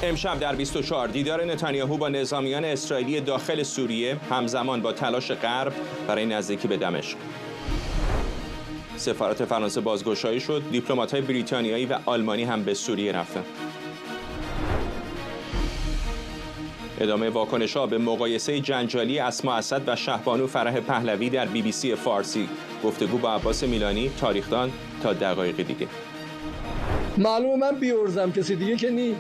امشب در 24 دیدار نتانیاهو با نظامیان اسرائیلی داخل سوریه همزمان با تلاش غرب برای نزدیکی به دمشق. سفارت فرانسه بازگشایی شد، دیپلمات‌های بریتانیایی و آلمانی هم به سوریه رفتند. ادامه واکنش‌ها به مقایسه جنجالی اسما اسد و شهبانو فرح پهلوی در BBC فارسی. گفتگو با عباس میلانی، تاریخدان، تا دقایق دیگه. معلومه من بیورزم، کسی دیگه که نی.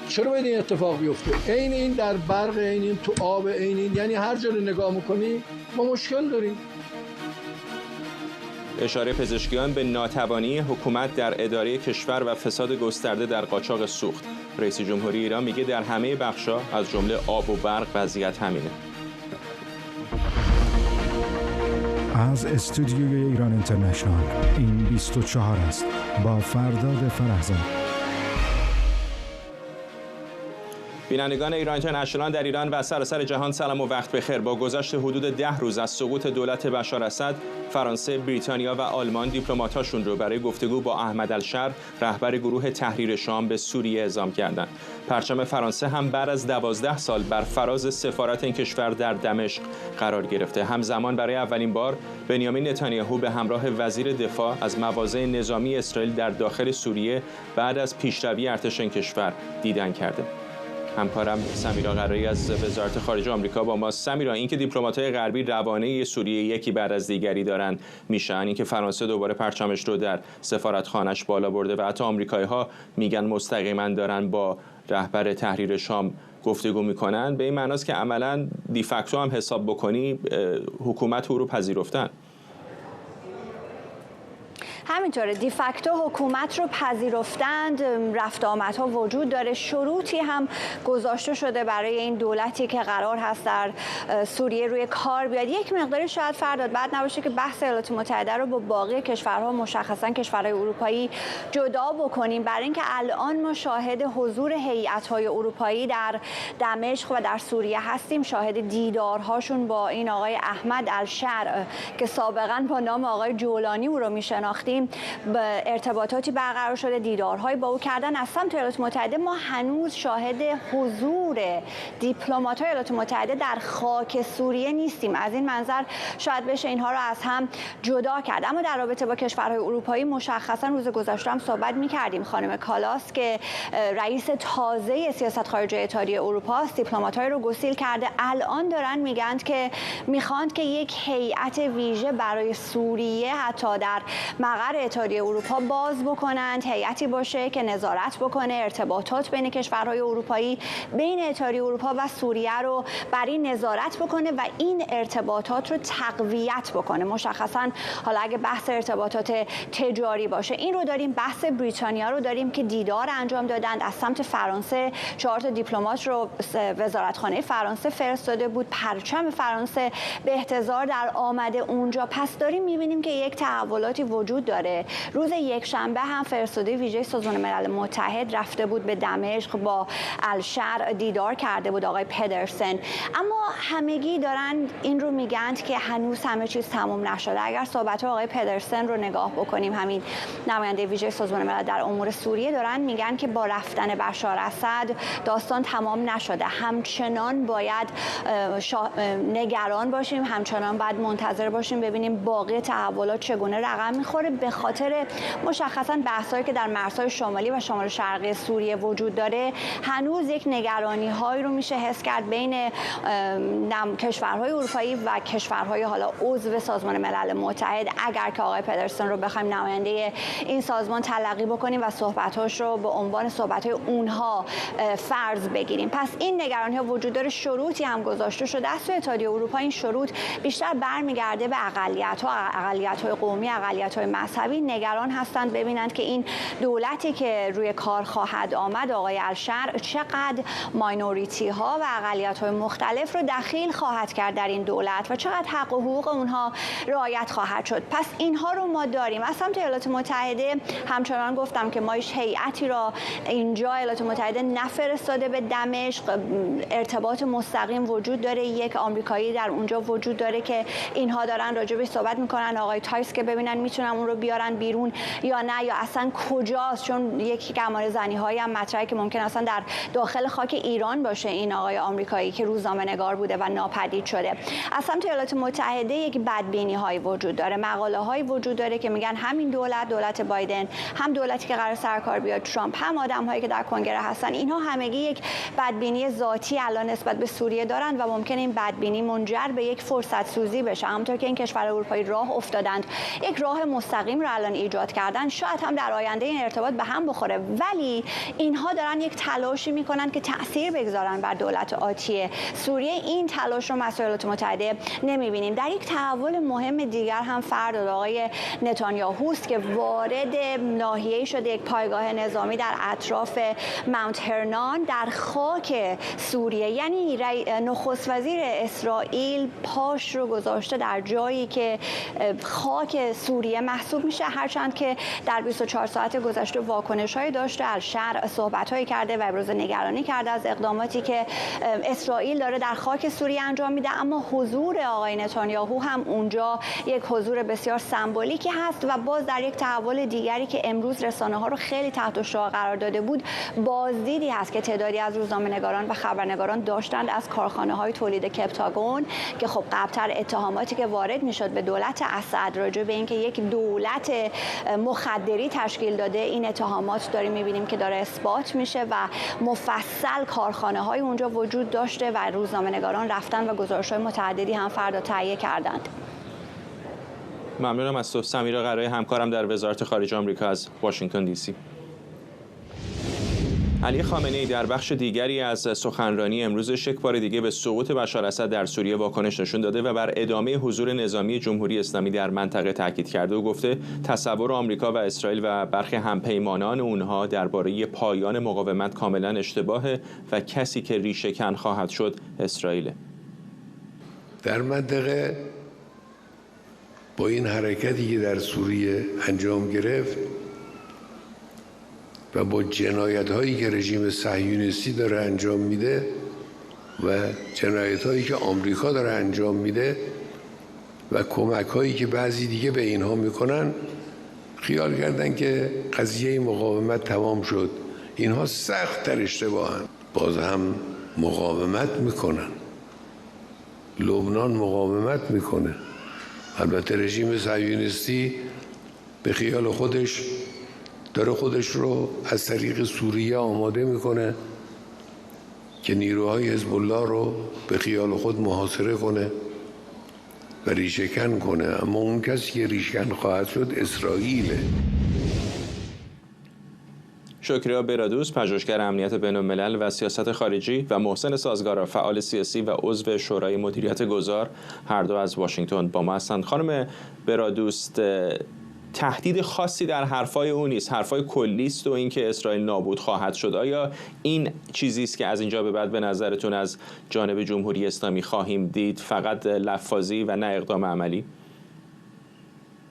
چرا باید این اتفاق بیفته؟ عین این در برق، عین این تو آب، عین این، یعنی هر جا رو نگاه میکنی ما مشکل داریم. اشاره پزشکیان به ناتوانی حکومت در اداره کشور و فساد گسترده در قاچاق سوخت. رئیس جمهوری ایران میگه در همه بخشا از جمله آب و برق وضعیت همینه. از استودیوی ایران اینترنشنال این 24 است با فرداد فرهزاد. بینندگان ایران اینترنشنال در ایران و سراسر جهان سلام و وقت بخیر. با گذشت حدود 10 روز از سقوط دولت بشار اسد، فرانسه، بریتانیا و آلمان دیپلمات‌هاشون رو برای گفتگو با احمد الشر، رهبر گروه تحریر شام، به سوریه اعزام کردند. پرچم فرانسه هم بعد از 12 سال بر فراز سفارت این کشور در دمشق قرار گرفته. همزمان برای اولین بار بنیامین نتانیاهو به همراه وزیر دفاع از مواضع نظامی اسرائیل در داخل سوریه بعد از پیشروی ارتش این کشور دیدن کرده. همکارم سمیرا قرایی از وزارت خارجه آمریکا با ما. سمیرا، اینکه دیپلمات‌های غربی روانه سوریه یکی بعد از دیگری دارن میشن، اینکه فرانسه دوباره پرچمش رو در سفارتخانه‌اش بالا برده و حتی آمریکایی‌ها میگن مستقیما دارن با رهبر تحریر شام گفتگو میکنن، به این معناست که عملاً دیفکتو هم حساب بکنی حکومت او رو پذیرفتن. همینطوره، دیفکتو حکومت رو پذیرفتند، رفت آمدها وجود داره، شروطی هم گذاشته شده برای این دولتی که قرار هست در سوریه روی کار بیاد. یک مقداری شاید فرداد بعد نباشه که بحث ایالات متحده رو با باقی کشورها، مشخصا کشورهای اروپایی، جدا بکنیم، برای اینکه الان ما شاهد حضور هیئت‌های اروپایی در دمشق و در سوریه هستیم، شاهد دیدارهاشون با این آقای احمد الشر که سابقا با نام آقای جولانی او رو میشناختیم، ارتباطاتی برقرار شده، دیدارهای با او کردن. از سمت ایالات متحده ما هنوز شاهد حضور دیپلمات‌های ایالات متحده در خاک سوریه نیستیم. از این منظر شاید بشه اینها رو از هم جدا کرد. اما در رابطه با کشورهای اروپایی مشخصا روز گذشته هم صحبت می‌کردیم. خانم کالاس که رئیس تازه سیاست خارجی اتحادیه اروپا است، دیپلمات‌های رو گسیل کرده. الان دارن میگن که میخواند که یک هیئت ویژه برای سوریه حتی در مقر اتحادیه اروپا باز بکنند، هیئتی باشه که نظارت بکنه ارتباطات بین کشورهای اروپایی، بین اتحادیه اروپا و سوریه رو بر این نظارت بکنه و این ارتباطات رو تقویت بکنه. مشخصا حالا اگه بحث ارتباطات تجاری باشه، این رو داریم. بحث بریتانیا رو داریم که دیدار انجام دادند. از سمت فرانسه 4 تا دیپلمات رو وزارتخانه فرانسه فرستاده بود، پرچم فرانسه به احتضار در آمده اونجا. پس داریم می‌بینیم که یک تحولاتی وجود داره. روز یکشنبه هم فرستاده ویژه سازمان ملل متحد رفته بود به دمشق، با الشر دیدار کرده بود آقای پدرسن. اما همگی دارن این رو میگن که هنوز همه چیز تمام نشده. اگر صحبت آقای پدرسن رو نگاه بکنیم، همین نماینده ویژه سازمان ملل در امور سوریه، دارن میگن که با رفتن بشار اسد داستان تمام نشده. همچنان باید نگران باشیم، همچنان باید منتظر باشیم ببینیم باقی تحولات چگونه رقم میخوره، به خاطر مشخصا بحثایی که در مرزهای شمالی و شمال شرقی سوریه وجود داره. هنوز یک نگرانی هایی رو میشه حس کرد بین کشورهای اروپایی و کشورهای حالا عضو سازمان ملل متحد، اگر که آقای پدرسن رو بخوایم نماینده این سازمان تلقی بکنیم و صحبتاش رو به عنوان صحبت‌های اونها فرض بگیریم. پس این نگرانی ها وجود داره. شروطی هم گذاشته شده از سوی اتحادیه اروپا. این شروط بیشتر برمیگرده به اقلیت‌های قومی، اقلیت‌های مذهبی. نگران هستند ببینند که این دولتی که روی کار خواهد آمد، آقای الشر، چقدر ماینوریتی ها و اقلیت‌های مختلف رو دخیل خواهد کرد در این دولت و چقدر حق و حقوق اونها رعایت خواهد شد. پس اینها رو ما داریم. از سمت ایالات متحده همچنان گفتم که ما هیچ هیئتی را اینجا ایالات متحده نفرستاده به دمشق. ارتباط مستقیم وجود داره. یک آمریکایی در اونجا وجود داره که اینها دارن راجع بهش صحبت میکنن، آقای تایس، که ببینن میتونن اون رو بیارن بیرون یا نه، یا اصلا کجاست؟ چون یک گماره‌زنی هایی هم مطرحه که ممکن اصلا در داخل خاک ایران باشه این آقای آمریکایی که روزنامه‌نگار بوده و ناپدید شده. از سمت ایالات متحده یک بدبینی هایی وجود داره، مقاله هایی وجود داره که میگن همین دولت بایدن، هم دولتی که قرار سرکار بیاد ترامپ، هم آدم هایی که در کنگره هستن، اینها همگی یک بدبینی ذاتی الان نسبت به سوریه دارن و ممکن این بدبینی منجر به یک فرصت سوزی بشه. همونطور که این کشور اروپایی راه افتادند، یک راه مستقیم رو الان ایجاد کردن، شاید هم در آینده این ارتباط به هم بخوره، ولی اینها دارن یک تلاشی میکنن که تأثیر بگذارن بر دولت آتی سوریه. این تلاش رو مسئولات متحده نمیبینیم. در یک تحول مهم دیگر هم فرد آقای نتانیاهوست که وارد ناحیه‌ای شده، یک پایگاه نظامی در اطراف ماونت هرنان در خاک سوریه. یعنی نخست وزیر اسرائیل پاش رو گذاشته در جایی که خاک سوریه محسوب میشه، هرچند که در 24 ساعت گذشته واکنش‌هایی داشته، الشرع صحبت‌هایی کرده و ابراز نگرانی کرده از اقداماتی که اسرائیل داره در خاک سوریه انجام میده، اما حضور آقای نتانیاهو هم اونجا یک حضور بسیار سمبولیکی هست و باز در یک تحول دیگری که امروز رسانه‌ها رو خیلی تحت شعاع قرار داده بود، بازدیدی هست که تعدادی از روزنامه‌نگاران و خبرنگاران داشتند از کارخانه‌های تولید کپتاگون که خب قبل‌تر اتهاماتی که وارد میشد به دولت اسد راجع به اینکه یک دولت مخدری تشکیل داده، این اتهامات داریم می‌بینیم که داره اثبات میشه و مفصل کارخانه‌های اونجا وجود داشته و روزنامه‌نگاران رفتن و گزارش‌های متعددی هم فردا تهیه کردند. ممنونم از تو سمیرا قرایی، همکارم در وزارت خارجه آمریکا از واشنگتن دی سی. علی خامنه‌ای در بخش دیگری از سخنرانی امروزش یک بار دیگه به سقوط بشار اسد در سوریه واکنش نشون داده و بر ادامه حضور نظامی جمهوری اسلامی در منطقه تاکید کرده و گفته تصور آمریکا و اسرائیل و برخی همپیمانان اونها درباره پایان مقاومت کاملا اشتباهه و کسی که ریشه‌کن خواهد شد اسرائیل. در منطقه با این حرکتی که در سوریه انجام گرفت و با جنایت‌هایی که رژیم صهیونیستی داره انجام میده و جنایت‌هایی که آمریکا داره انجام میده و کمک‌هایی که بعضی دیگه به اینها میکنن، خیال کردن که قضیه مقاومت تمام شد. اینها سخت‌تر اشتباهن، باز هم مقاومت میکنن. لبنان مقاومت میکنه. البته رژیم صهیونیستی به خیال خودش داره خودش رو از طریق سوریه آماده میکنه که نیروهای حزب الله رو به خیال خود محاصره کنه و ریشه‌کن کنه، اما اون کسی که ریشه‌کن خواهد شد اسرائیله. شکریا برادوس، پژوهشگر امنیت بین‌الملل و سیاست خارجی، و محسن سازگارا، فعال سیاسی و عضو شورای مدیریت گذار، هر دو از واشنگتن با ما هستند. خانم برادوس، تهدید خاصی در حرفای او نیست، حرفای کلی است و اینکه اسرائیل نابود خواهد شد. آیا این چیزی است که از اینجا به بعد به نظرتون از جانب جمهوری اسلامی خواهیم دید، فقط لفاظی و نه اقدام عملی؟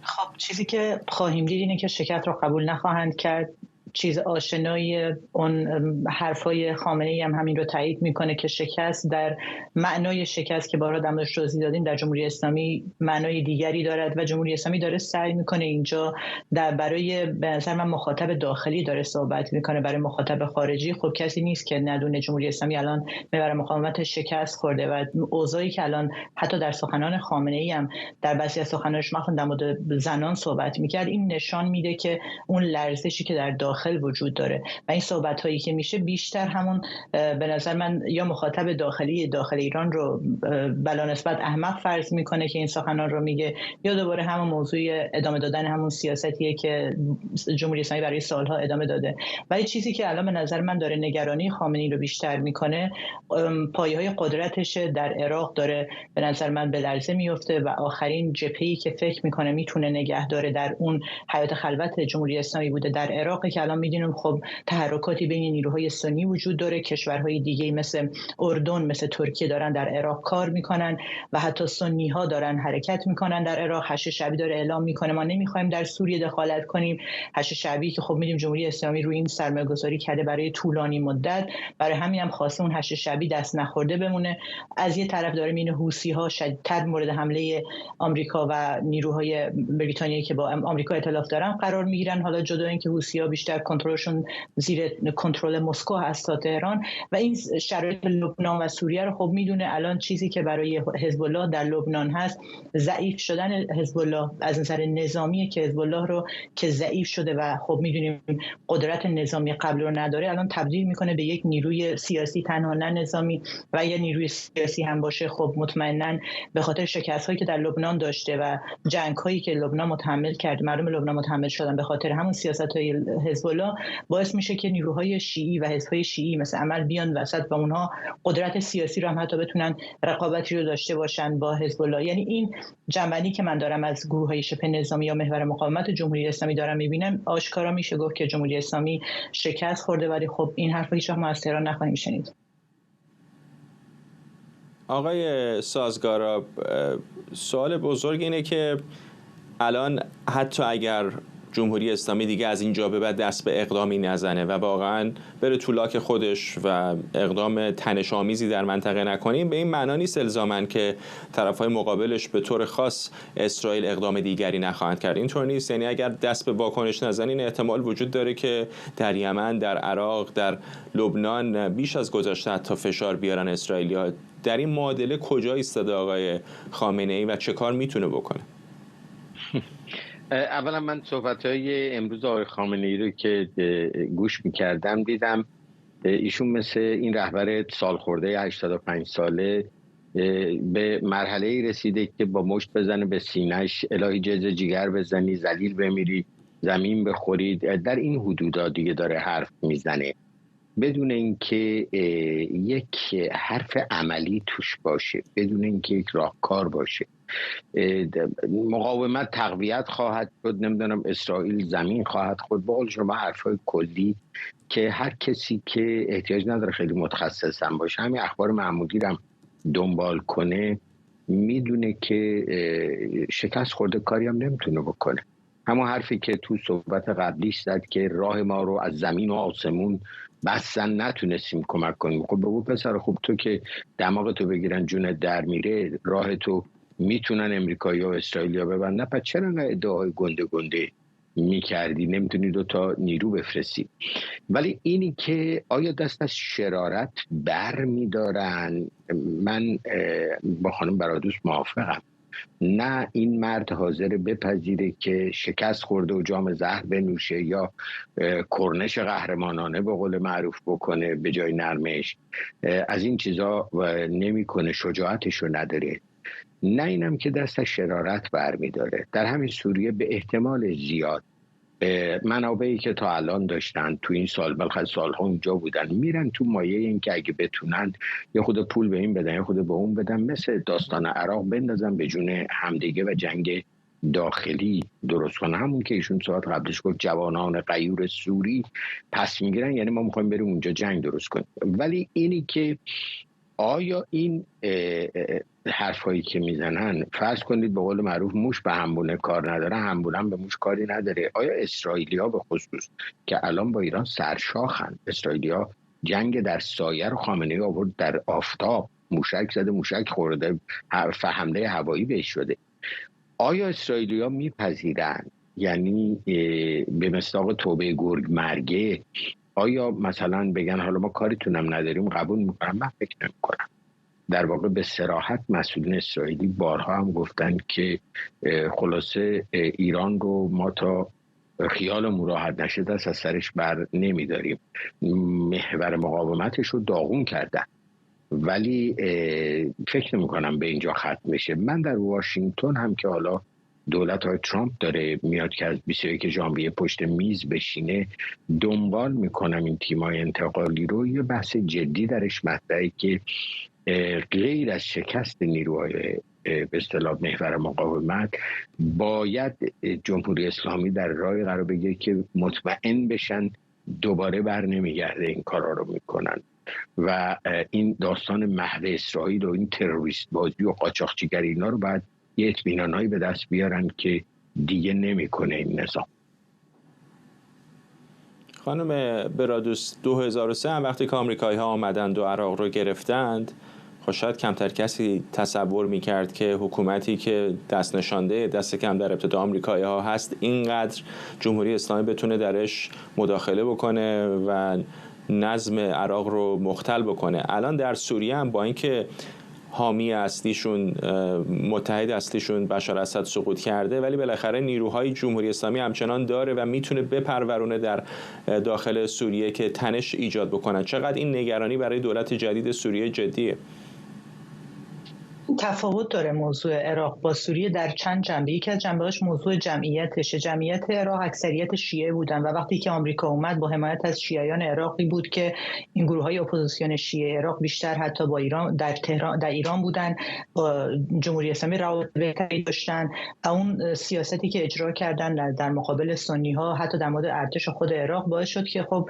خب چیزی که خواهیم دید اینه که شکست رو قبول نخواهند کرد. چیز آشنایی اون حرفای خامنه‌ای هم همین رو تایید میکنه که شکست در معنای شکست که بارها در موردش توضیح دادیم در جمهوری اسلامی معنای دیگری دارد و جمهوری اسلامی داره سعی میکنه اینجا برای به نظر من مخاطب داخلی داره صحبت میکنه، برای مخاطب خارجی خب کسی نیست که ندونه جمهوری اسلامی الان برای مقاومت شکست خورده و اوضاعی که الان حتی در سخنان خامنه‌ای هم در بعضی از سخنانش مثلا در مورد زنان صحبت میکرد، این نشان میده که اون لرزشی که در داخل وجود داره و این صحبت هایی که میشه بیشتر همون به نظر من یا مخاطب داخل ایران رو بلانسبت احمق فرض میکنه که این سخنان رو میگه، یا دوباره همون موضوع ادامه دادن همون سیاستیه که جمهوری اسلامی برای سالها ادامه داده. ولی چیزی که الان به نظر من داره نگرانی خامنه‌ای رو بیشتر میکنه، پایه‌های قدرتش در عراق داره به نظر من به لرزه میفته و آخرین جبهه‌ای که فکر میکنه میتونه نگه داره در اون حیات خلوت جمهوری اسلامی بوده در عراق که الان می‌دونیم خب تحرکاتی بین نیروهای سنی وجود داره، کشورهای دیگه مثل اردن، مثل ترکیه دارن در عراق کار میکنن و حتی سنی‌ها دارن حرکت میکنن در عراق. حشد شعبی داره اعلام میکنه ما نمیخوایم در سوریه دخالت کنیم. حشد شعبی که خب می‌دونیم جمهوری اسلامی روی این سرمایه‌گذاری کرده برای طولانی مدت، برای همین هم خواسته اون حشد شعبی دست نخورده بمونه. از یه طرف داره این حوثی‌ها شدیدتر مورد حمله آمریکا و نیروهای بریتانیایی که با آمریکا ائتلاف دارن قرار میگیرن. حالا جدا اینکه حوثی‌ها بیشتر کنترلشون زیر کنترل مسکو هست تا تهران، و این شرایط لبنان و سوریه رو خب میدونه. الان چیزی که برای حزب الله در لبنان هست ضعیف شدن حزب الله از نظر نظامیه که حزب الله رو که ضعیف شده و خب میدونیم قدرت نظامی قبل رو نداره، الان تبدیل میکنه به یک نیروی سیاسی تنها نه نظامی. و یه نیروی سیاسی هم باشه خب مطمئناً به خاطر شکست‌هایی که در لبنان داشته و جنگ‌هایی که لبنان متحمل کرد، مردم لبنان متحمل شدن به خاطر همون سیاست‌های حزب الله، باعث میشه که نیروهای شیعی و حزب‌های شیعی مثل عمل بیان وسط و اونها قدرت سیاسی رو هم حتی بتونن رقابتی رو داشته باشن با حزب الله. یعنی این جنبندی که من دارم از گروه‌های شبه نظامی یا محور مقاومت جمهوری اسلامی دارم می‌بینم، آشکارا میشه گفت که جمهوری اسلامی شکست خورده، ولی خب این حرفا هیچ وقت ما از تهران نخواهیم شنید. آقای سازگارا، سوال بزرگ اینه که الان حتی اگر جمهوری اسلامی دیگه از اینجا به بعد دست به اقدامی نزنه و واقعا بره تو لاک خودش و اقدام تنش‌آمیزی در منطقه نکنیم، به این معنا نیست الزاماً که طرف‌های مقابلش به طور خاص اسرائیل اقدام دیگری نخواهند کرد. اینطور نیست. یعنی اگر دست به واکنش نزنین احتمال وجود داره که در یمن، در عراق، در لبنان بیش از گذشته حتی فشار بیارن اسرائیلی‌ها. در این معادله کجا ایستاده آقای خامنه‌ای و چه کار میتونه بکنه؟ اولا من صحبت‌های امروز آقای خامنه‌ای رو که گوش می‌کردم دیدم ایشون مثل این رهبر سالخورده 85 ساله به مرحله‌ای رسیده که با مشت بزنه به سینه‌اش الهی جز جگر بزنی، ذلیل بمیری، زمین بخورید. در این حدودا دیگه داره حرف میزنه بدون اینکه یک حرف عملی توش باشه، بدون اینکه یک راهکار باشه. مقاومت تقویت خواهد شد، نمیدونم اسرائیل زمین خواهد خورد. با قول شما حرفای کلی که هر کسی که احتیاج نداره خیلی متخصص هم باشه، همین اخبار محمودی رو هم دنبال کنه، میدونه که شکست خورده کاری هم نمیتونه بکنه. همون حرفی که تو صحبت قبلیش زد که راه ما رو از زمین و آسمون بستن نتونستیم کمک کنیم. خب بگو پسر خوب، تو که دماغ تو بگیرن جونت در میره، راه تو میتونن امریکایی و اسرائیلیا ببندن، پس چرا انقدر ادعای گنده میکردی؟ نمیتونی 2 تا نیرو بفرستی؟ ولی اینی که آیا دست از شرارت بر میدارن، من با خانم برادوس موافقم. نه این مرد حاضر بپذیره که شکست خورده و جام زهر بنوشه یا کرنش قهرمانانه به قول معروف بکنه به جای نرمش. از این چیزا نمیکنه، شجاعتشو نداره. نه اینم که دست از شرارت برمیداره. در همین سوریه به احتمال زیاد منابعی که تا الان داشتن تو این سال، بلکه سالها اونجا بودن، میرن تو مایه این که اگه بتونن یه خود پول به این بدن یه خود به اون بدن، مثل داستان عراق بندازن به جون همدیگه و جنگ داخلی درست کنن. همون که ایشون صحبت قبلش گفت جوانان غیور سوری پس میگیرن، یعنی ما میخوایم بریم اونجا جنگ درست کنیم. ولی اینی که آیا این حرفایی که میزنن، فرض کنید به قول معروف موش به همبونه کار نداره، همبونه هم به موش کاری نداره. آیا اسرائیلیا به خصوص که الان با ایران سرشاخن، اسرائیلیا جنگ در سایه رو خامنه‌ای آورد در آفتاب، موشک زده، موشک خورده، حمله هوایی بهش شده. آیا اسرائیلیا میپذیرن؟ یعنی به مصداق توبه گرگ مرگه آیا مثلا بگن حالا ما کاریتونم نداریم قبول میکنم؟ من فکر نمیکنم. در واقع به صراحت مسئولین اسرائیلی بارها هم گفتن که خلاصه ایران رو ما تا خیالمون راحت نشه دست از سرش بر نمیداریم. محور مقاومتش رو داغون کردن، ولی فکر نمیکنم به اینجا ختم بشه. من در واشنگتن هم که حالا دولت های ترامپ داره میاد که از 21 ژانویه پشت میز بشینه، دنبال میکنم این تیمای انتقالی رو. یه بحث جدی درش مطرحه که غیر از شکست نیروهای به اصطلاح محور مقاومت، باید جمهوری اسلامی در راه قرار بگیره که مطمئن بشن دوباره بر نمیگرده این کارا رو میکنن و این داستان محو اسرائیل و این تروریست بازی و قاچاقچیگری اینا رو باید یه اطمینانایی به دست بیارن که دیگه نمیکنه این نظام. خانم برادوس، 2003 هم وقتی که آمریکایی‌ها آمدند و عراق رو گرفتند، شاید کمتر کسی تصور میکرد که حکومتی که دست نشانده دست کم در ابتدا آمریکایی‌ها هست اینقدر جمهوری اسلامی بتونه درش مداخله بکنه و نظم عراق رو مختل بکنه. الان در سوریه هم با اینکه حامی اصلیشون، متحد اصلیشون بشار اسد سقوط کرده، ولی بالاخره نیروهای جمهوری اسلامی همچنان داره و میتونه بپرورونه در داخل سوریه که تنش ایجاد بکنن. چقدر این نگرانی برای دولت جدید سوریه جدیه؟ تفاوت داره موضوع عراق با سوریه در چند جنبه. یکی از جنبه‌هاش موضوع جمعیتشه. جمعیت عراق اکثریت شیعه بودن و وقتی که آمریکا اومد با حمایت از شیعیان عراقی بود که این گروه‌های اپوزیسیون شیعه عراق بیشتر حتی با ایران در ایران بودن، با جمهوری اسلامی روابط بهتری داشتن و اون سیاستی که اجرا کردن در مقابل سنی‌ها حتی در مورد ارتش خود عراق باعث شد که خب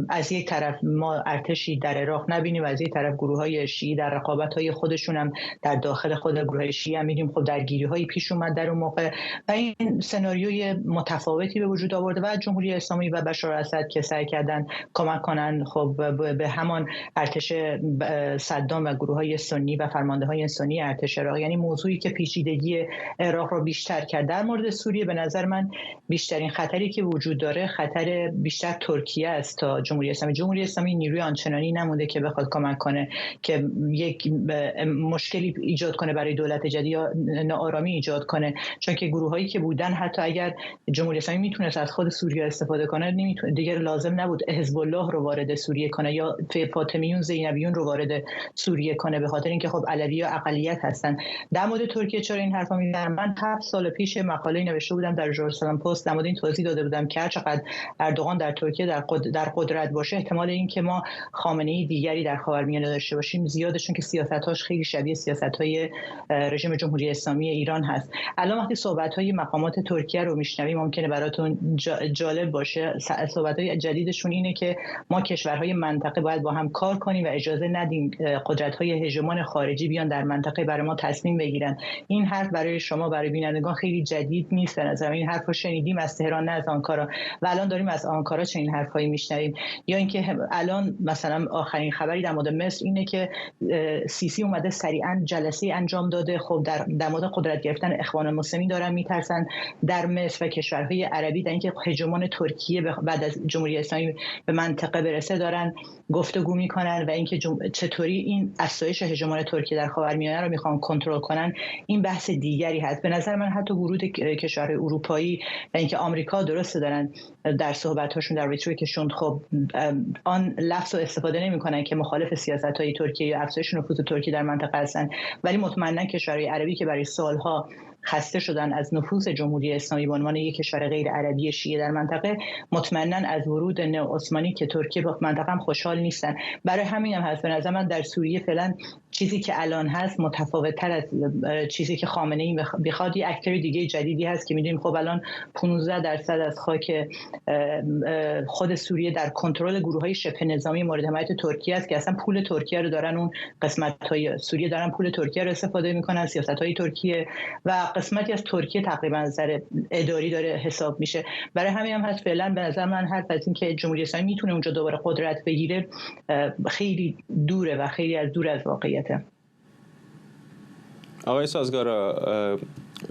از یک طرف ما ارتشی در عراق نبینیم و از یک طرف گروه‌های شیعی در رقابت‌های خودشون هم در داخل خود گروه شیعه می‌بینیم خب درگیری‌هایی پیش اومد در اون موقع و این سناریوی متفاوتی به وجود آورده و جمهوری اسلامی و بشار اسد که سعی کردن کمک کنن خب به همان ارتش صدام و گروه‌های سنی و فرمانده‌های سنی ارتش عراق، یعنی موضوعی که پیچیدگی عراق رو بیشتر کرد. در مورد سوریه به نظر من بیشترین خطری که وجود داره خطر بیشتر ترکیه است تا جمهوری اسلامی. جمهوری اسلامی نیروی آنچنانی نمونده که بخواد کمک کنه که یک مشکلی ایجاد کنه برای دولت جدید یا ناآرامی ایجاد کنه، چون که گروهایی که بودن حتی اگر جمهوری اسلامی میتونست از خود سوریه استفاده کنه نمیتونه، دیگه لازم نبود حزب الله رو وارد سوریه کنه یا فاطمیون زینبیون رو وارد سوریه کنه، به خاطر اینکه خب علوی و اقلیت هستن. در مورد ترکیه چرا این حرفا میزنم؟ من 7 سال پیش مقاله نوشته بودم در ژورنال پست، در مورد این توضیح داده بودم که هر چقدر اردوغان در ترکیه در قدرت باشه احتمال اینکه ما خامنه‌ای دیگری در خاورمیانه داشته باشیم زیاده، چون که سیاستاش خیلی شبیه سیاست‌های رژیم جمهوری اسلامی ایران هست. الان وقتی صحبت‌های مقامات ترکیه رو میشنویم ممکنه براتون جالب باشه. صحبت‌های جدیدشون اینه که ما کشورهای منطقه باید با هم کار کنیم و اجازه ندیم قدرت‌های هژمون خارجی بیان در منطقه برای ما تصمیم بگیرن. این حرف برای شما، برای بینندگان خیلی جدید نیست به نظر. این حرفو شنیدیم از تهران نه از آنکارا و الان داریم از آنکارا چنین حرفایی میشنویم. یا اینکه الان مثلا آخرین خبری در مورد مصر اینه که سیسی اومده سریعا جلسه انجام داده. خب در مورد قدرت گرفتن اخوان المسلمین دارن میترسن در مصر و کشورهای عربی در اینکه هژمون ترکیه بعد از جمهوری اسلامی به منطقه برسه دارن گفتگو میکنن و اینکه چطوری این افزایش هژمون ترکیه در خاورمیانه رو میخوان کنترل کنن. این بحث دیگری هست. به نظر من حتی ورود کشورهای اروپایی و اینکه آمریکا درسته دارن در صحبت‌هاشون در ریتوریکشون خب آن لفظ رو استفاده نمی‌کنن که مخالف سیاست‌های ترکیه یا افزایش نفوذ ترکیه در منطقه هستن، ولی مطمئنا کشورهای عربی که برای سالها خسته شدن از نفوذ جمهوری اسلامی به عنوان یک کشور غیر عربی شیعه در منطقه، مطمئنا از ورود نئوعثمانی که ترکیه به منطقه هم خوشحال نیستن. برای همین هم هست به نظر من در سوریه فعلا چیزی که الان هست متفاوت‌تر از چیزی که خامنه‌ای بخواد. یه اکتر دیگه جدیدی هست که می‌دونیم خب الان 15% از خاک خود سوریه در کنترل گروه‌های شبه نظامی مورد حمایت ترکیه است که اصلا پول ترکیه رو دارن، اون قسمت‌های سوریه دارن پول ترکیه رو استفاده می‌کنن، سیاست‌های ترکیه و قسمتی از ترکیه تقریبا از نظر اداری داره حساب میشه. برای همین هم هست فعلا به نظر من حرف از این که جمهوری اسلامی میتونه اونجا دوباره قدرت بگیره خیلی دوره و خیلی از دور از واقعیته. آقای سازگارا،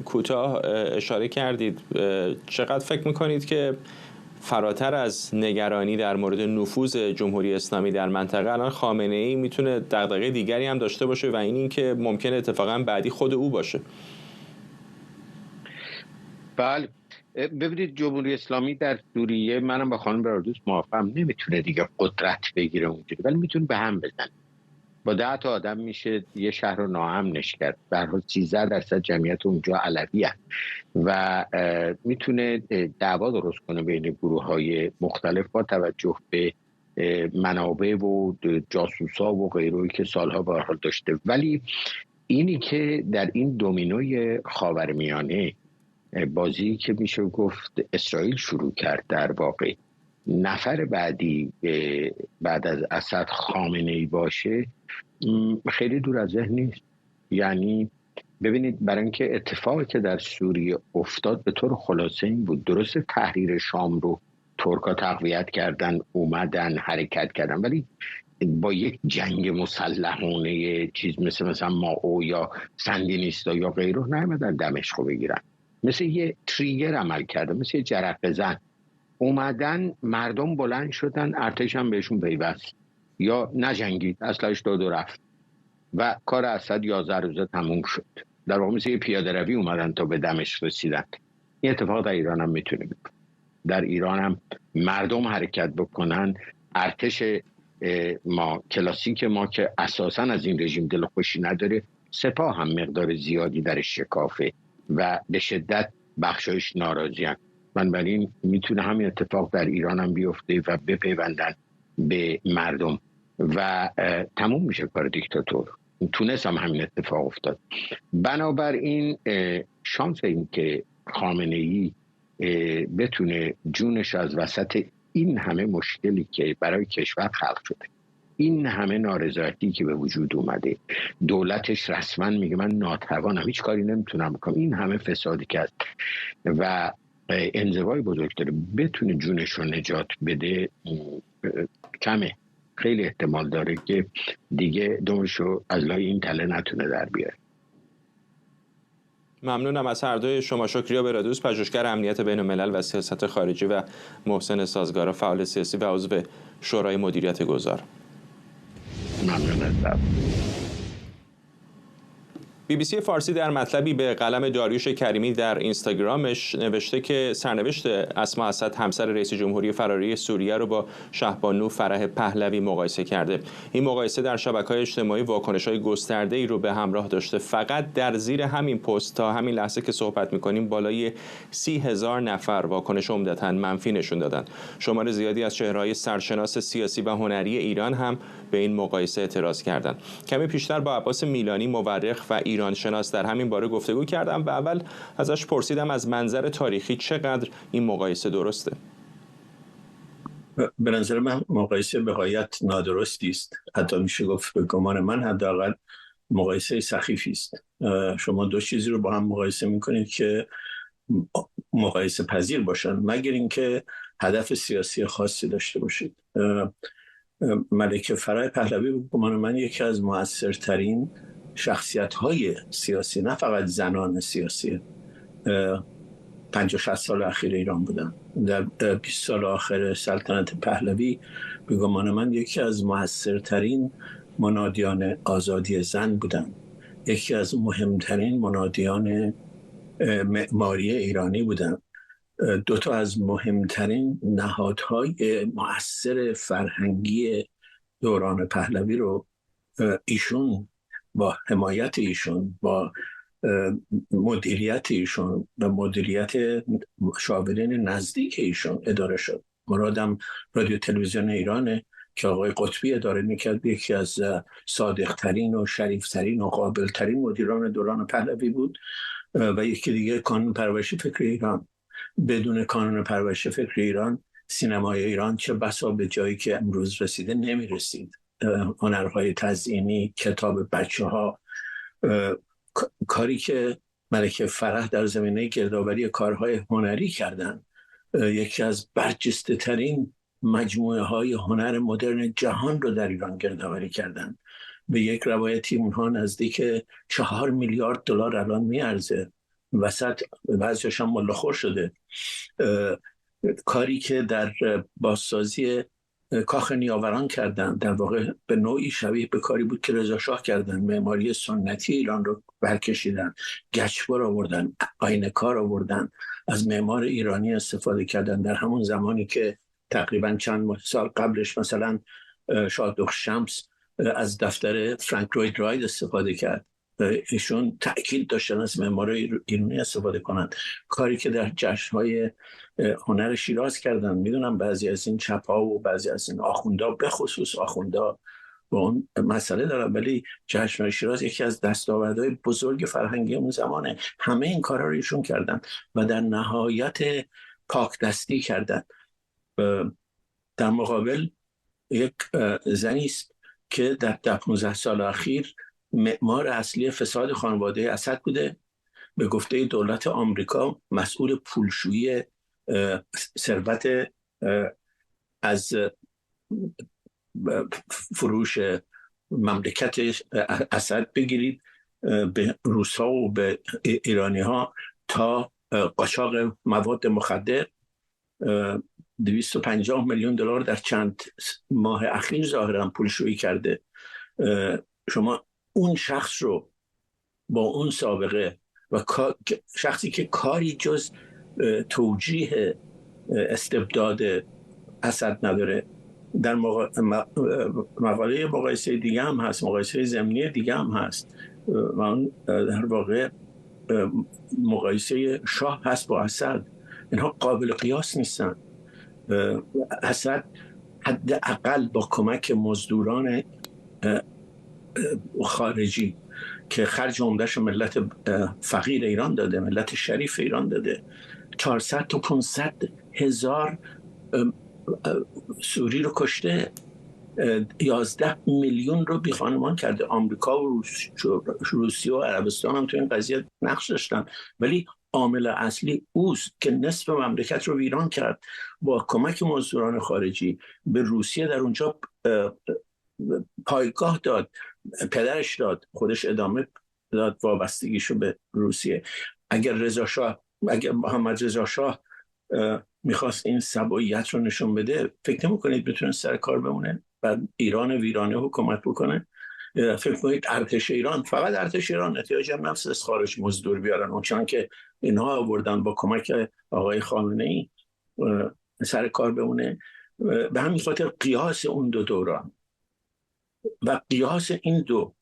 کوتاه اشاره کردید، چقدر فکر میکنید که فراتر از نگرانی در مورد نفوذ جمهوری اسلامی در منطقه الان خامنه‌ای میتونه دغدغه دیگری هم داشته باشه و این که ممکنه اتفاقا بعدی خود او باشه؟ بله، ببینید جمهوری اسلامی در سوریه، منم با خانم برادوس موافقم، نمیتونه دیگه قدرت بگیره اونجوری، ولی میتونه به هم بزنه. با 10 تا آدم میشه یه شهر رو ناامنش کرد. به هر حال 13% جمعیت اونجا علویه و میتونه دعوا درست کنه بین گروه‌های مختلف با توجه به منابع و جاسوسا و غیره که سالها به هر حال داشته. ولی اینی که در این دومینوی خاورمیانه بازی که میشه گفت اسرائیل شروع کرد، در واقع نفر بعدی بعد از اسد خامنه‌ای باشه خیلی دور از ذهن نیست. یعنی ببینید، برای اینکه اتفاقی که در سوریه افتاد به طور خلاصه این بود، درست تحریر شام رو ترکا تقویت کردن، اومدن حرکت کردن، ولی با یک جنگ مسلحانه چیز مثلا ماو یا سندینیستا یا غیره نیامدن دمشق رو بگیرن. مثل یه تریگر عمل کرده، مثل یه جرقه زن اومدن، مردم بلند شدن، ارتش هم بهشون پیوست یا نجنگید، اسلحه‌اش داد و رفت و کار اسد 11 روزه تموم شد. در واقع مثل یه پیاده روی اومدن تا به دمشق رسیدن. این اتفاق در ایران هم میتونه بیفته. در ایران هم مردم حرکت بکنن، ارتش ما کلاسیک ما که اساساً از این رژیم دلخوشی نداره، سپاه هم مقدار زیادی در شکافه و به شدت بخشایش ناراضی‌اند. بنابراین میتونه همین اتفاق در ایران هم بیفته و بپیوندن به مردم و تموم میشه کار دیکتاتور. تونس هم همین اتفاق افتاد. بنابراین شانس این که خامنه‌ای بتونه جونش از وسط این همه مشکلی که برای کشور خلق شده، این همه نارضایتی که به وجود اومده، دولتش رسما میگه من ناتوانم، هیچ کاری نمیتونم بکنم، این همه فسادی که هست و انزوای بزرگ داره، بتونه جونش رو نجات بده کمه. خیلی احتمال داره که دیگه دمشو از لای این تله نتونه در بیاره. ممنونم از هر دوی شما. شکریا برادوس، پژوهشگر امنیت بین الملل و سیاست خارجی، و محسن سازگارا، فعال سیاسی و عضو شورای مدیریت گذار. ممنون از BBC فارسی در مطلبی به قلم داریوش کریمی در اینستاگرامش نوشته که سرنوشت اسما اسد همسر رئیس جمهوری فراری سوریه رو با شهبانو فرح پهلوی مقایسه کرده. این مقایسه در شبکه‌های اجتماعی واکنش‌های گسترده‌ای رو به همراه داشته. فقط در زیر همین پست تا همین لحظه که صحبت می‌کنیم بالای 30,000 نفر واکنش عمدتاً منفی نشون دادن. شمار زیادی از چهره‌های سرشناس سیاسی و هنری ایران هم به این مقایسه اعتراض کردند. کمی پیشتر با عباس میلانی، مورخ و ایران شناس، در همین باره گفتگو کردم و اول ازش پرسیدم از منظر تاریخی چقدر این مقایسه درسته. به نظر من مقایسه به غایت نادرستی است. حتی میشه گفت به گمان من حداقل مقایسه سخیفی است. شما دو چیزی رو با هم مقایسه میکنید که مقایسه پذیر باشن، مگر اینکه هدف سیاسی خاصی داشته باشید. ملکه فرح پهلوی به گمان من یکی از مؤثرترین شخصیت‌های سیاسی، نه فقط زنان سیاسی، 50-60 سال اخیر ایران بودن. در 20 سال آخر سلطنت پهلوی به گمان من یکی از مؤثرترین منادیان آزادی زن بودن، یکی از مهمترین منادیان معماری ایرانی بودن. دوتا از مهمترین نهادهای مؤثر فرهنگی دوران پهلوی رو ایشون با حمایت ایشون، با مدیریت ایشون و مدیریت مشاورین نزدیک ایشون اداره شد. مرادم رادیو تلویزیون ایرانه که آقای قطبی اداره میکرد، یکی از صادقترین و شریفترین و قابلترین مدیران دوران پهلوی بود. و یکی دیگه کانون پرورش فکر ایران. بدون کانون پرورش فکر ایران سینمای ایران چه بسا به جایی که امروز رسیده نمیرسید. هنرهای تزیینی، کتاب بچه‌ها، کاری که ملکه فرح در زمینه گردآوری کارهای هنری کردن، یکی از برجسته ترین مجموعه های هنر مدرن جهان رو در ایران گردآوری کردن. به یک روایتی اونها نزدیک 4 میلیارد دلار الان میارزه، وسط بعضیش هم ملاخور شده. کاری که در بازسازی کاخ نیاوران کردن، در واقع به نوعی شبیه به کاری بود که رضا شاه کردن. معماری سنتی ایران رو برکشیدن، گچبر آوردن، آینه کار آوردن، از معمار ایرانی استفاده کردن. در همون زمانی که تقریبا چند سال قبلش مثلا شادخ شمس از دفتر فرانک لوید رایت استفاده کرد، ایشون تأکید داشتن از معمارای ایرانی استفاده کنند. کاری که در جشن‌های هنر شیراز کردن. میدونم بعضی از این چپ‌ها و بعضی از این آخوندا، به خصوص آخوندا، با اون مسئله دارم، ولی جشنواره شیراز یکی از دستاوردهای بزرگ فرهنگی اون زمانه. همه این کارا رو ایشون کردن و در نهایت پاک دستی کردن. در مقابل یک زنی است که در 15 سال اخیر معمار اصلی فساد خانواده اسد بوده، به گفته دولت آمریکا مسئول پولشویی ثروت از فروش مملکت اسد بگیرید به روس‌ها و به ایرانی‌ها تا قاچاق مواد مخدر. 250 میلیون دلار در چند ماه اخیر ظاهراً پولشویی کرده. شما اون شخص رو با اون سابقه و شخصی که کاری جز توجیه استبداد اسد نداره، در مقاله مقایسه دیگه هم هست، مقایسه ضمنی دیگه هم هست و اون در واقع مقایسه شاه هست با اسد. اینها قابل قیاس نیستن. اسد حداقل با کمک مزدوران خارجی که خرج عمده‌اش ملت فقیر ایران داده، ملت شریف ایران داده، 400 تا 500 هزار سوری رو کشته، 11 میلیون رو بی خانمان کرده. آمریکا و روسیه و عربستان هم تو این قضیه نقش داشتن، ولی عامل اصلی اوست که نصف مملکت رو ویران کرد با کمک مزدوران خارجی. به روسیه در اونجا پایگاه داد، پدرش داد، خودش ادامه داد وابستگیشو به روسیه. اگر محمد رضا شاه میخواست این سبویت رو نشون بده، فکر نمی‌کنید بتونه سر کار بمونه و ایران ویرانه حکومت بکنه؟ فکر کنید ارتش ایران، فقط ارتش ایران احتیاج هم نفس از خارج مزدور بیارن، اونچنان که اینها آوردن با کمک آقای خامنه‌ای سر کار بمونه؟ به همین خاطر قیاس اون دو دوران و قیاس این دو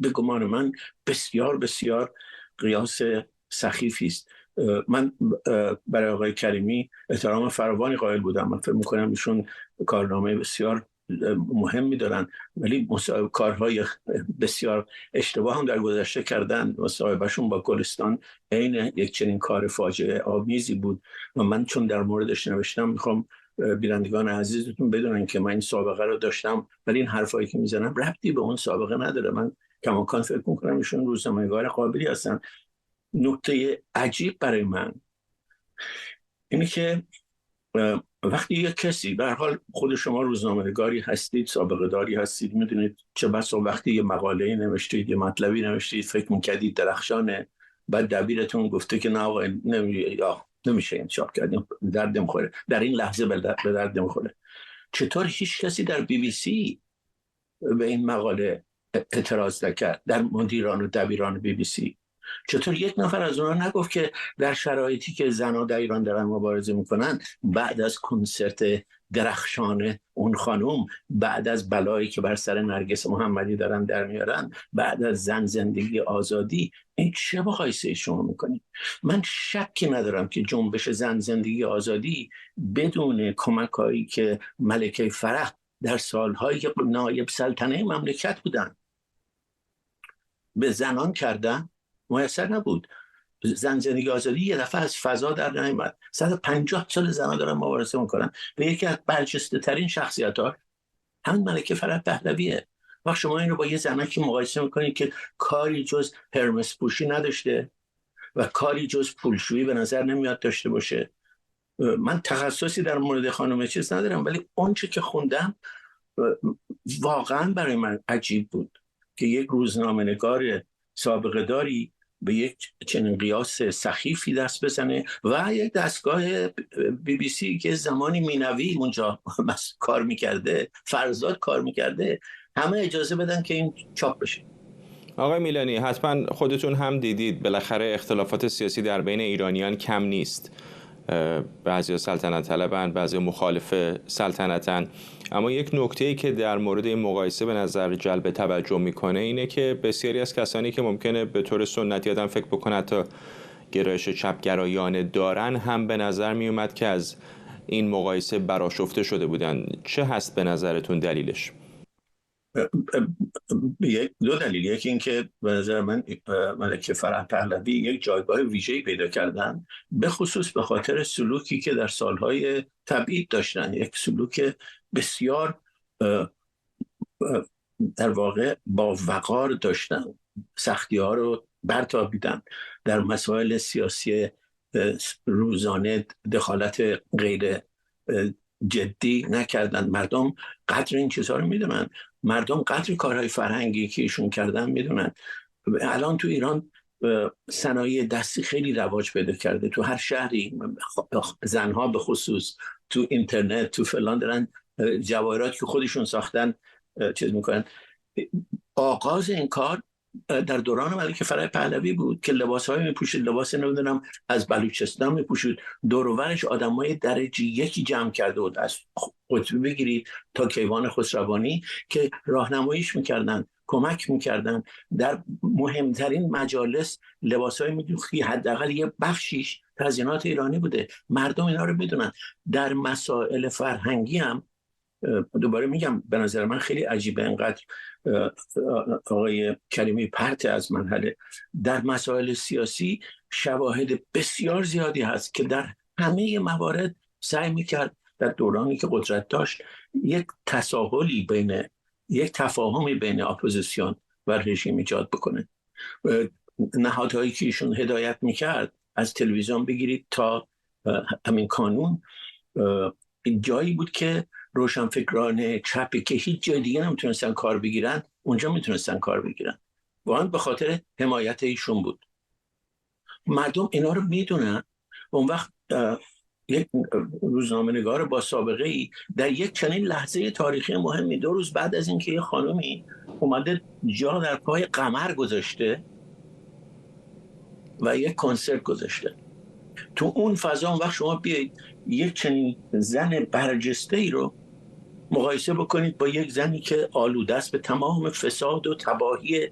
به گمان من بسیار بسیار قیاس سخیفی است. من برای آقای کریمی احترام فراوانی قائل بودم. من فکر می‌کنم ایشون کارنامه بسیار مهمی دارن، ولی کارهای بسیار اشتباه هم در گذشته کردن. مصاحبهشون با گلستان عین یک چنین کار فاجعه آمیزی بود و من چون در موردش نوشتم میخوام بینندگان عزیزتون بدونن که من این سابقه رو داشتم، ولی این حرفایی که میزنم ربطی به اون سابقه نداره. من کماکان فکر میکنم ایشون روزنامه‌نگار قابلی هستن. نکته عجیب برای من اینه که وقتی یک کسی، به هر حال خود شما روزنامه‌نگاری هستید، سابقه داری هستید، میدونید چه بسا وقتی یه مقاله نوشتید، یه مطلبی نوشتید، فکر میکردید درخشانه، بعد دبیرتون گفته که نه آقا نمیشه این چاپ کردیم، درد نمیخوره، در این لحظه به درد نمیخوره. چطور هیچ کسی در BBC به این مقاله اعتراض نکرد، در مدیران و دبیران BBC؟ چطور یک نفر از اونها نگفت که در شرایطی که زنها در ایران دارن مبارزه میکنن، بعد از کنسرت درخشان اون خانوم، بعد از بلایی که بر سر نرگس محمدی دارن در میارن، بعد از زن زندگی آزادی، این چه مقایسه شما میکنید؟ من شکی ندارم که جنبش زن زندگی آزادی بدون کمکایی که ملکه فرح در سالهایی که نایب سلطنه مملکت بودن به زنان کردن میسر نبود. زن زندگی آزادی یه دفعه از فضا در نیامد. 150 سال زنان دارن مبارزه میکنن و یکی از برجسته ترین شخصیت‌ها همین ملکه فرح پهلویه. وقت شما این رو با یه زنکی مقایسه میکنید که کاری جز هرمس پوشی نداشته و کاری جز پولشویی به نظر نمیاد داشته باشه. من تخصصی در مورد خانم چیز ندارم، ولی اون چه که خوندم واقعا برای من عجیب بود که یک روزنامه‌نگار سابقه داری به یک چنین قیاس سخیفی دست بزنه و یک دستگاه BBC که زمانی مینوی اونجا کار میکرده، فرزاد کار میکرده، همه اجازه بدن که این چاپ بشه. آقای میلانی، حتما خودتون هم دیدید بالاخره اختلافات سیاسی در بین ایرانیان کم نیست. بعضی سلطنت طلبن، بعضی مخالف سلطنتن، اما یک نکته‌ای که در مورد این مقایسه به نظر جلب توجه میکنه اینه که بسیاری از کسانی که ممکنه به طور سنتی آدم فکر بکنه حتی گرایش چپگرایانه دارن، هم به نظر میومد که از این مقایسه برآشفته شده بودن. چه هست به نظرتون دلیلش؟ دو دلیل. یکی اینکه به نظر من ملکه فرح پهلوی یک جایگاه ویژه‌ای پیدا کردن، به خصوص به خاطر سلوکی که در سالهای تبعید داشتن، یک سلوک بسیار در واقع با وقار داشتن، سختی ها رو برتابیدن، در مسائل سیاسی روزانه دخالت غیر جدی نکردن. مردم قدر این چیزها رو میدونن، مردم قدر کارهای فرهنگی که ایشون کردن میدونن. الان تو ایران صنایع دستی خیلی رواج پیدا کرده، تو هر شهری زنها به خصوص تو اینترنت تو فلان دارن جواهرات که خودشون ساختن چیز میکنن. آغاز این کار در دوران ملکه فرح پهلوی بود که لباس‌های میپوشید، لباس نمیدونم از بلوچستان میپوشید، دور و برش آدمای درجه یکی جمع کرده بود، از قطبی بگیرید تا کیوان خسروانی، که راهنماییش میکردن، کمک میکردن. در مهمترین مجالس لباس‌های میدوختی، حداقل یه بخشیش تزیینات ایرانی بوده. مردم اینا رو میدونن. در مسائل فرهنگی هم دوباره میگم به نظر من خیلی عجیبه انقدر آقای کریمی پرت از مرحله. در مسائل سیاسی شواهد بسیار زیادی هست که در همه موارد سعی میکرد در دورانی که قدرت داشت یک تساهلی بین، یک تفاهمی بین اپوزیسیون و رژیم ایجاد بکنه. نهادهایی که ایشون هدایت میکرد، از تلویزیون بگیرید تا همین کانون، جایی بود که روشنفکران چپی که هیچ جای دیگه نمیتونستن کار بگیرن اونجا میتونستن کار بگیرن، واقعا به خاطر حمایت ایشون بود. مردم اینا رو میدونن. اون وقت یک روزنامه‌نگار با سابقه ای در یک چنین لحظه تاریخی مهمی، 2 روز بعد از اینکه یه خانومی اومده جا در پای قمر گذاشته و یک کنسرت گذاشته، تو اون فضا اون وقت شما بیایید یک چنین زن برجسته ای رو مقایسه بکنید با یک زنی که آلوده است به تمام فساد و تباهی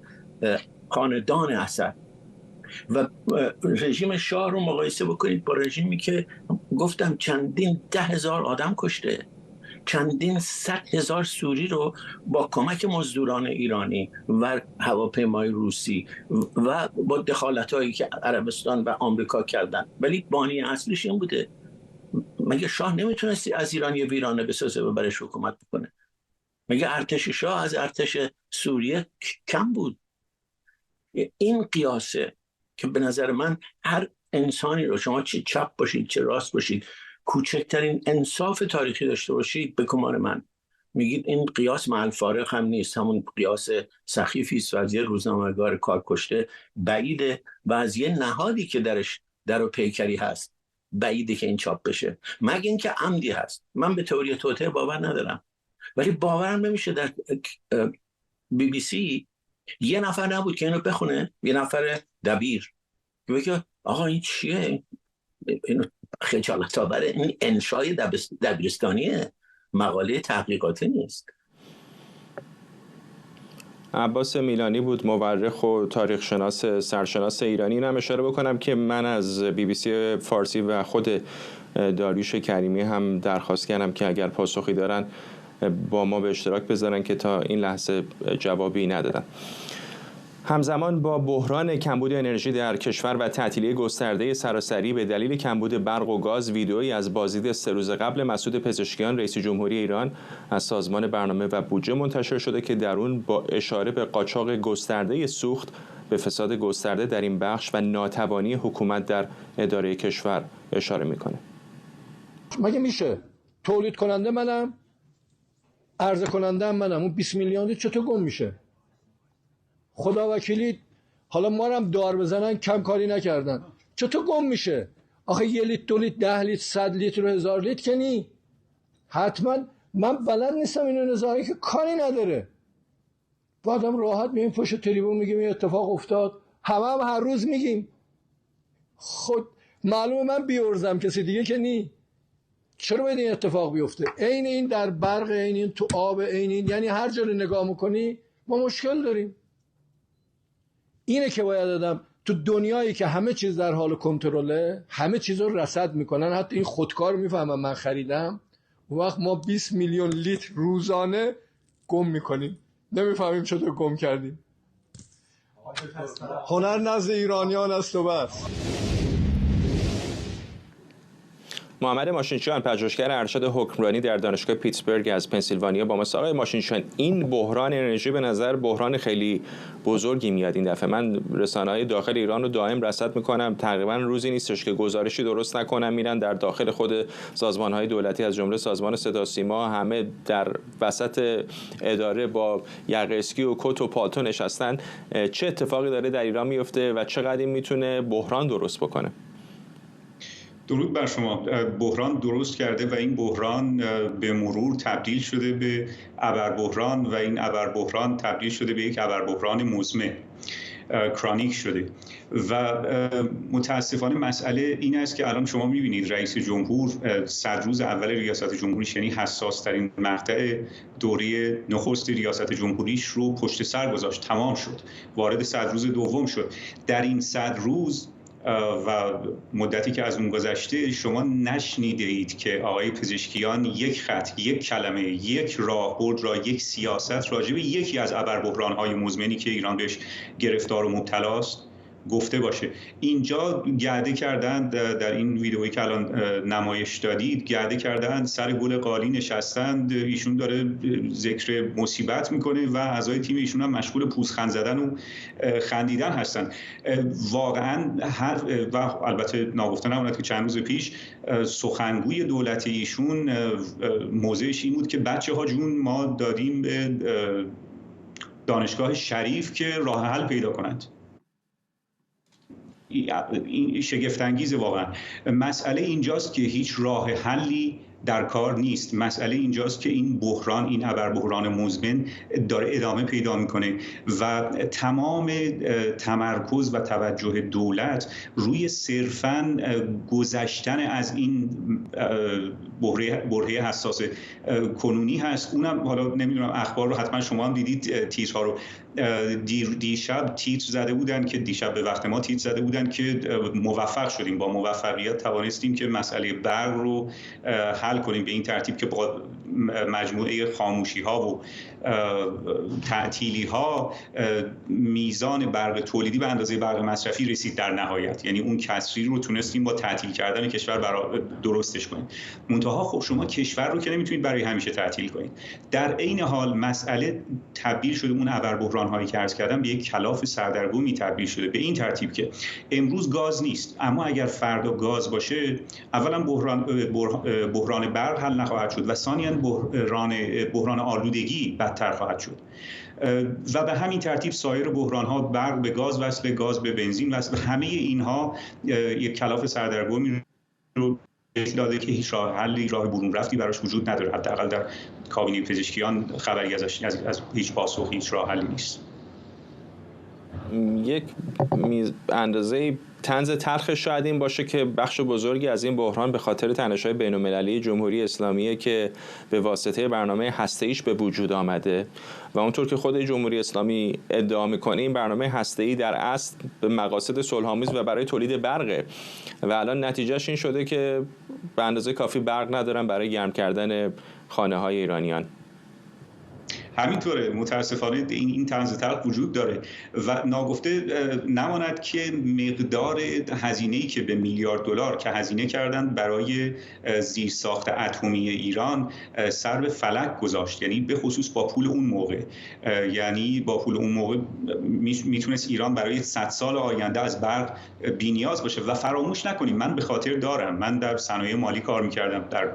خاندان اسد، و رژیم شاه رو مقایسه بکنید با رژیمی که گفتم چندین 10,000 آدم کشته، چندین 100,000 سوری رو با کمک مزدوران ایرانی و هواپیمای روسی و با دخالت‌هایی که عربستان و آمریکا کردن، ولی بانی اصلیش این بوده. مگه شاه نمیتونستی از ایران یه ویرانه بسازه و برش حکومت بکنه؟ مگه ارتش شاه از ارتش سوریه کم بود؟ این قیاسه که به نظر من هر انسانی رو، شما چه چپ باشید چه راست باشید، کوچکترین انصاف تاریخی داشته باشید، به گمان من میگید این قیاس مع الفارق هم نیست، همون قیاس سخیفی است و از یه روزنامه‌نگار کار کشته بعیده و از یه نهادی که درش در و پیکری هست بعیده که این چاپ بشه، مگه اینکه عمدی هست. من به تئوری توطئه باور ندارم، ولی باورم نمیشه در BBC یه نفر نبود که اینو بخونه، یه نفر دبیر که بگه آقا این چیه، اینو خجالت آوره، این انشای دبیرستانیه، مقاله تحقیقاتی نیست. عباس میلانی بود، مورخ و تاریخ شناس سرشناس ایرانی. اینم اشاره بکنم که من از BBC فارسی و خود داریوش کریمی هم درخواست کردم که اگر پاسخی دارن با ما به اشتراک بذارن که تا این لحظه جوابی ندادن. همزمان با بحران کمبود انرژی در کشور و تعطیلی گسترده سراسری به دلیل کمبود برق و گاز، ویدئویی از بازدید 3 روز قبل مسعود پزشکیان رئیس جمهوری ایران از سازمان برنامه و بودجه منتشر شده که در اون با اشاره به قاچاق گسترده سوخت، به فساد گسترده در این بخش و ناتوانی حکومت در اداره کشور اشاره میکنه. مگه میشه تولید کننده منم، عرضه کننده منم، اون 20 میلیون چطور گم میشه؟ خدا وکیلی حالا ما رو هم دار بزنن کم کاری نکردن، چطور گم میشه؟ آخه 1 لیتر 2 لیتر 10 لیتر 100 لیتر و 1000 لیتر که نی، حتما من بلد نیستم اینو نظاری که کاری نداره. بعدم راحت میگیم پشت تریبون میگیم این اتفاق افتاد، همه هر روز میگیم. خود معلومه من بیورزم، کسی دیگه که نی. چرا باید این اتفاق بیفته؟ عین این در برق، عین این تو آب، عین این، یعنی هر جا رو نگاه میکنی ما مشکل داریم. اینه که باید آدم تو دنیایی که همه چیز در حال کنترله، همه چیز رو رصد میکنن، حتی این خودکار میفهمم من خریدم، اون وقت ما 20 میلیون لیتر روزانه گم میکنیم. نمیفهمیم چطور گم کردیم. هنر نزد ایرانیان است و بس. محمد ماشینچیان، پژوهشگر ارشد حکمرانی در دانشگاه پیتسبورگ از پنسیلوانیا با ما. آقای ماشینچیان، این بحران انرژی به نظر بحران خیلی بزرگی میاد این دفعه. من رسانه‌های داخل ایران رو دائم رصد میکنم، تقریبا روزی نیستش که گزارشی درست نکنم. میرن در داخل خود سازمان‌های دولتی از جمله سازمان صدا و سیما، همه در وسط اداره با یقه اسکی و کت و پالتو نشستن. چه اتفاقی داره در ایران میفته و چقدر این میتونه بحران درست بکنه؟ درود بر شما. بحران درست کرده و این بحران به مرور تبدیل شده به ابربحران و این ابربحران تبدیل شده به یک ابربحران مزمن، کرونیک شده. و متاسفانه مسئله این است که الان شما می‌بینید رئیس جمهور 100 روز اول ریاست جمهوریش، یعنی حساس‌ترین مقطع دوره نخست ریاست جمهوریش رو پشت سر گذاشت، تمام شد، وارد 100 روز دوم شد. در این 100 روز و مدتی که از اون گذشته شما نشنیده اید که آقای پزشکیان یک خط، یک کلمه، یک راهبرد را، یک سیاست راجع به یکی از ابربحران‌های مزمنی که ایران بهش گرفتار و مبتلاست گفته باشه. اینجا گرده کردن، در این ویدئویی که الان نمایش دادید گرده کردن، سر گل قالی نشستند، ایشون داره ذکر مصیبت میکنه و اعضای تیم ایشون هم مشغول پوزخند زدن و خندیدن هستن. واقعا و البته ناگفته نماند که چند روز پیش سخنگوی دولت ایشون موضعش این بود که بچه ها جون ما دادیم به دانشگاه شریف که راه حل پیدا کنند. این شگفت انگیزه واقعا. مسئله اینجاست که هیچ راه حلی در کار نیست. مسئله اینجاست که این بحران، این ابربحران مزمن داره ادامه پیدا میکنه و تمام تمرکز و توجه دولت روی صرفاً گذشتن از این بحران حساس کنونی هست. اونم حالا نمیدونم، اخبار رو حتما شما هم دیدید، تیترها رو دیشب تیتر زده بودن که دیشب به وقت ما تیتر زده بودن که موفق شدیم، با موفقیت توانستیم که مسئله برق رو حل کنیم به این ترتیب که با مجموعه خاموشی ها و تعطیلی ها میزان برق تولیدی به اندازه برق مصرفی رسید در نهایت. یعنی اون کسری رو تونستیم با تعطیل کردن کشور درستش کنیم. منتها خب شما کشور رو که نمیتونید برای همیشه تعطیل کنید. در عین حال مسئله تبدیل شده، اون ابربحران هایی که عرض کردم، به یک کلاف سردرگمی تبدیل شده، به این ترتیب که امروز گاز نیست، اما اگر فردا گاز باشه، اولا بحران برق حل نخواهد شد و ثانیاً بحران آلودگی بدتر خواهد شد و به همین ترتیب سایر بحران‌ها، برق به گاز وصل، گاز به بنزین وصل، همه اینها یک کلاف سردرگمی رو داده که هیچ راه حلی، راه برون رفتی براش وجود نداره. حداقل در کابینه پزشکیان خبری از هیچ پاسخ، هیچ راه حلی نیست. یک اندازه طنز تلخ شاید این باشه که بخش بزرگی از این بحران به خاطر تنش‌های بین‌المللی جمهوری اسلامیه که به واسطه برنامه هسته‌ایش به وجود آمده و اونطور که خود جمهوری اسلامی ادعا می‌کنه این برنامه هسته‌ای در اصل به مقاصد صلح‌آمیز و برای تولید برقه و الان نتیجهش این شده که به اندازه کافی برق ندارن برای گرم کردن خانه‌های ایرانیان. همینطوره، متاسفانه این طنز تلخ وجود داره و ناگفته نماند که مقدار هزینه‌ای که به میلیارد دلار که هزینه کردن برای زیرساخت اتمی ایران سر به فلک گذاشت. یعنی به خصوص با پول اون موقع، یعنی با پول اون موقع میتونست ایران برای 100 سال آینده از برق بی‌نیاز باشه. و فراموش نکنیم، من به خاطر دارم، من در صنایع مالی کار می‌کردم در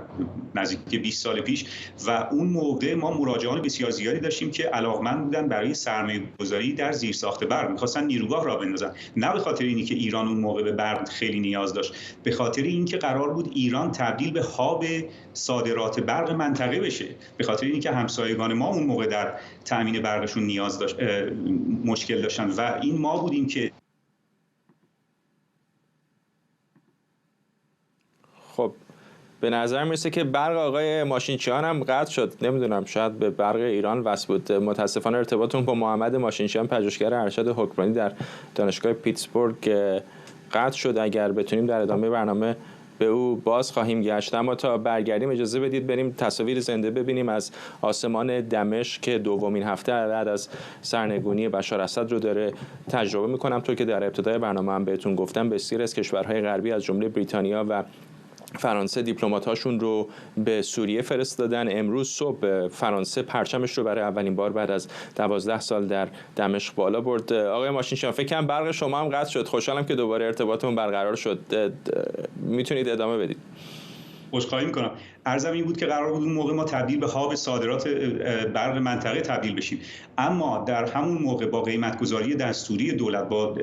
نزدیک 20 سال پیش و اون موقع ما مراجعان بسیار زیادی داشتیم که علاقمند بودن برای سرمایه‌گذاری در زیرساخت برق، می‌خواستن نیروگاه را بندازن، نه به خاطر اینکه ایران اون موقع به برق خیلی نیاز داشت، به خاطر اینکه قرار بود ایران تبدیل به هاب صادرات برق منطقه بشه، به خاطر اینکه همسایگان ما اون موقع در تامین برقشون نیاز داشت، مشکل داشتن و این ما بودیم که خب به نظر میرسه که برق آقای ماشینچیان هم قطع شد. نمیدونم، شاید به برق ایران وصل بود. متاسفانه ارتباطتون با محمد ماشینچیان، پژوهشگر ارشد حکمرانی در دانشگاه پیتسبورگ قطع شد. اگر بتونیم در ادامه برنامه به او باز خواهیم گشت، اما تا برگردیم اجازه بدید بریم تصاویر زنده ببینیم از آسمان دمشق که دومین هفته بعد از سرنگونی بشار اسد رو داره تجربه میکنم. تو که در ابتدای برنامه هم بهتون گفتم بسیاری از کشورهای غربی از جمله بریتانیا و فرانسه دیپلمات‌هاشون رو به سوریه فرستادن. امروز صبح فرانسه پرچمش رو برای اولین بار بعد از 12 سال در دمشق بالا برد. آقای ماشینشان، فکر کنم برق شما هم قطع شد. خوشحالم که دوباره ارتباطمون برقرار شد. میتونید ادامه بدید. عذرخواهی میکنم. عرضم این بود که قرار بود اون موقع ما تبدیل به هاب صادرات برق منطقه تبدیل بشیم، اما در همون موقع با قیمت‌گذاری دستوری دولت، با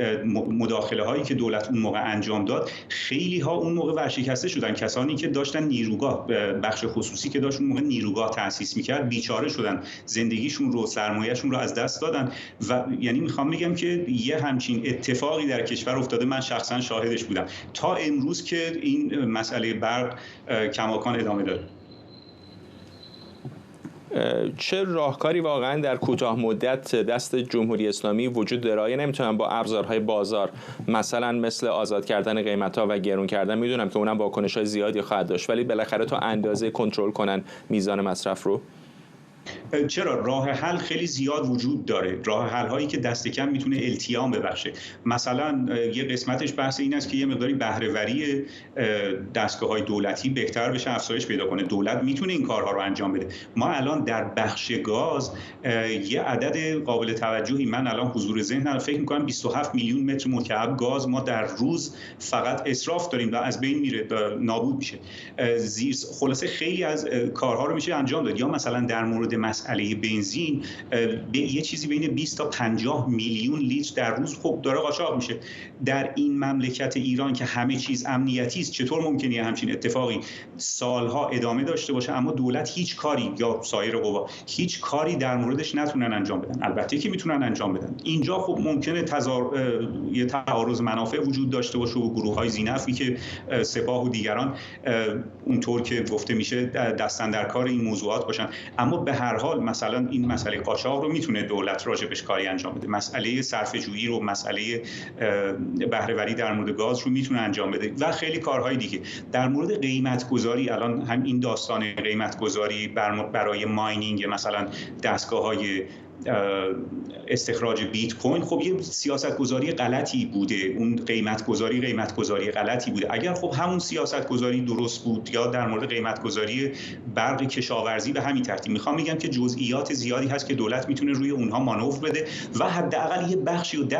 مداخله هایی که دولت اون موقع انجام داد، خیلی ها اون موقع ورشکسته شدن. کسانی که داشتن نیروگاه، بخش خصوصی که داشت اون موقع نیروگاه تأسیس میکرد، بیچاره شدن، زندگیشون رو، سرمایه‌شون رو از دست دادن. و یعنی میخوام بگم که یه همچین اتفاقی در کشور افتاده، من شخصا شاهدش بودم تا امروز که این مسئله برق کماکان ادامه داره. چه راهکاری واقعا در کوتاه مدت دست جمهوری اسلامی وجود داره؟ نمیتونن با ابزارهای بازار، مثلا مثل آزاد کردن قیمت‌ها و گرون کردن، میدونم که اونم واکنش‌های زیادی خواهد داشت، ولی بالاخره تا اندازه کنترل کنن میزان مصرف رو؟ چرا؟ راه حل خیلی زیاد وجود داره. راه حل هایی که دست کم میتونه التیام ببخشه. مثلا یه قسمتش بحث این است که یه مقداری بهره‌وری دستگاه‌های دولتی بهتر بشه، افزایش پیدا کنه. دولت میتونه این کارها رو انجام بده. ما الان در بخش گاز یه عدد قابل توجهی، من الان حضور ذهن فکر می‌کنم 27 میلیون متر مکعب گاز ما در روز فقط اسراف داریم و از بین میره، نابود میشه. خلاصه خیلی از کارها رو میشه انجام داد. یا مثلا در مورد مسئله بنزین، به یه چیزی بین 20 تا 50 میلیون لیتر در روز خب داره قاچاق میشه. در این مملکت ایران که همه چیز امنیتی است، چطور ممکنه همچین اتفاقی سالها ادامه داشته باشه اما دولت هیچ کاری یا سایر قوا هیچ کاری در موردش نتونن انجام بدن؟ البته که میتونن انجام بدن. اینجا خب ممکنه یه تعارض منافع وجود داشته باشه و گروه‌های ذی‌نفعی که سپاه و دیگران اونطور که گفته میشه دستن در کار این موضوعات باشن، اما به هر حال مثلا این مسئله قاچاق رو میتونه دولت راجبش کاری انجام بده، مسئله صرفه‌جویی رو، مسئله بهره‌وری در مورد گاز رو میتونه انجام بده و خیلی کارهای دیگه. در مورد قیمت‌گذاری، الان هم این داستان قیمت‌گذاری برای ماینینگ مثلا دستگاه‌های استخراج بیت کوین، خب یه سیاست‌گذاری غلطی بوده. اون قیمت‌گذاری غلطی بوده. اگر خب همون سیاست‌گذاری درست بود، یا در مورد قیمت‌گذاری برق کشاورزی به همین ترتیب، میخوام بگم که جزئیات زیادی هست که دولت میتونه روی اونها مانور بده و حداقل یه بخشی و 10-25%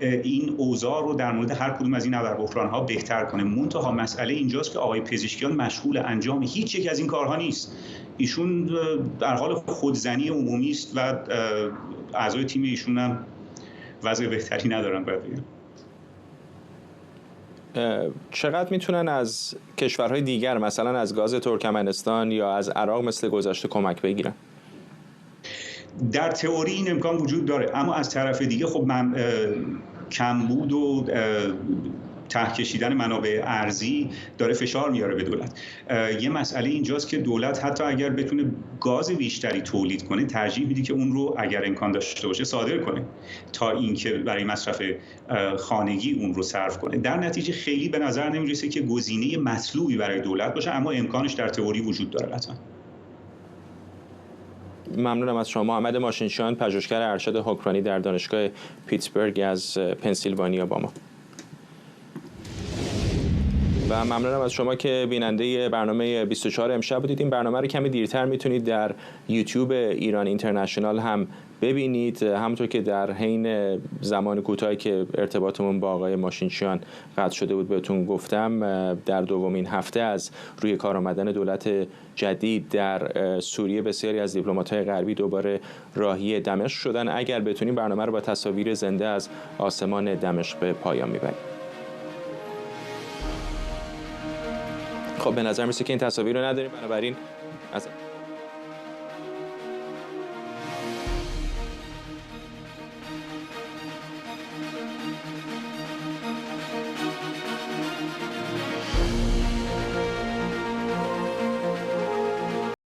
این اوضاع رو در مورد هر کدوم از این ابربحران‌ها بهتر کنه. منتها مسئله اینجاست که آقای پزشکیان مشغول انجام هیچ یک از این کارها نیست. ایشون در حال خودزنی عمومی است و اعضای تیم ایشون هم وضع بهتری ندارن. باید بگم چقدر میتونن از کشورهای دیگر، مثلا از گاز ترکمنستان یا از عراق مثل گذشته کمک بگیرن؟ در تئوری این امکان وجود داره، اما از طرف دیگه خب کمبود و ته کشیدن منابع ارزی داره فشار میاره به دولت. یه مسئله اینجاست که دولت حتی اگر بتونه گاز بیشتری تولید کنه، ترجیح میده که اون رو اگر امکان داشته باشه صادر کنه تا اینکه برای مصرف خانگی اون رو صرف کنه. در نتیجه خیلی به نظر نمیرسه که گزینه مطلوبی برای دولت باشه، اما امکانش در تئوری وجود داره قطعا. ممنونم از شما. محمد ماشینشان، پژوهشگر ارشد حکمرانی در دانشگاه پیتسبورگ از پنسیلوانیا با ما. و ممنونم از شما که بیننده برنامه 24 امشب بودید. این برنامه رو کمی دیرتر میتونید در یوتیوب ایران اینترنشنال هم ببینید. همونطور که در حین زمان کوتاهی که ارتباطمون با آقای ماشینشیان قطع شده بود بهتون گفتم، در دومین هفته از روی کار آمدن دولت جدید در سوریه بسیاری از دیپلمات‌های غربی دوباره راهی دمشق شدن. اگر بتونیم برنامه رو با تصاویر زنده از آسمان دمشق به پایان میبریم. خب به نظر میسه که این تصاویر رو نداریم، بنابراین از